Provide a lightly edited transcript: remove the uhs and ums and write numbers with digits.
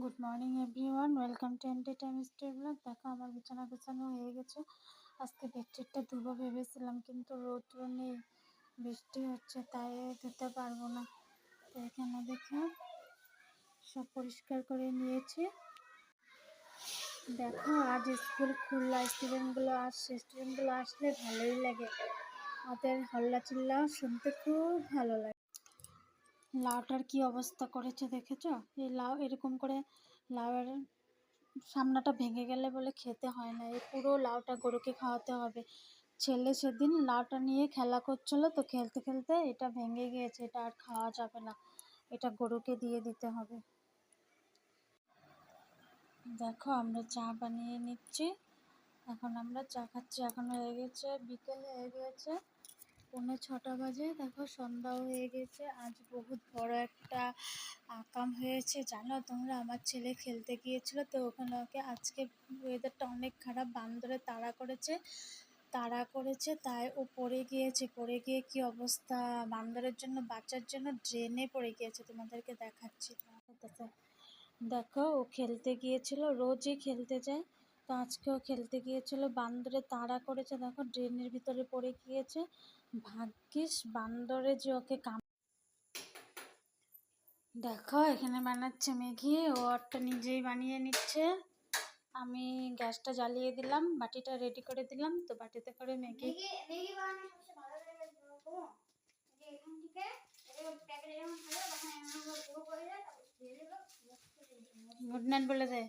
Good morning everyone, welcome to entertain story blog. দেখো আমার বিছানা গোছানো হয়ে গেছে। আজকে বেডশিটটা ধুবো ভেবেছিলাম, কিন্তু রৌদ্র নেই, বৃষ্টি হচ্ছে, তাই ধুতে পারবো না। তো এখানে দেখো সব পরিষ্কার করে নিয়েছি। দেখো আজ স্কুল খুললো, স্টুডেন্টগুলো আসলে ভালোই লাগে, ওদের হল্লা চিল্লা শুনতে খুব ভালো লাগে। লাউটার কি অবস্থা করেছে দেখেছো? এই লাউ এরকম করে লাউয়ের সামনাটা ভেঙে গেলে বলে খেতে হয় না, এই পুরো লাউটা গরুকে খাওয়াতে হবে। ছেলে সেদিন লাউটা নিয়ে খেলা করছিল, তো খেলতে খেলতে এটা ভেঙে গিয়েছে, এটা আর খাওয়া যাবে না, এটা গরুকে দিয়ে দিতে হবে। দেখো আমরা চা বানিয়ে নিচ্ছি, এখন আমরা চা খাচ্ছি। এখন হয়ে গেছে বিকেল, হয়ে গেছে 6:45 বাজে। দেখো সন্ধ্যাও হয়ে গেছে। আজ বহুত বড় একটা আকাম হয়েছে জানো তোমরা। আমার ছেলে খেলতে গিয়েছিল, তো ওখানে ওকে আজকে ওয়েদারটা অনেক খারাপ, বান্দরে তাড়া করেছে, তাই ও পড়ে গিয়েছে। পড়ে গিয়ে কি অবস্থা, বান্দরের জন্য বাঁচার জন্য ড্রেনে পড়ে গিয়েছে, তোমাদেরকে দেখাচ্ছি। দেখো ও খেলতে গিয়েছিল, রোজই খেলতে যায়, তো আজকেও খেলতে গিয়েছিল, বান্দরে তাড়া করেছে, দেখো ড্রেনের ভিতরে পড়ে গিয়েছে। ভাগ্যিস বান্দরে যে ওকে দেখো এখানে বানাচ্ছে ম্যাগি, ও একটা নিজেই বানিয়ে নিচ্ছে। আমি গ্যাসটা জ্বালিয়ে দিলাম, বাটিটা রেডি করে দিলাম, তো বাটিতে করে ম্যাগি। গুড নাইট বলে দেয়।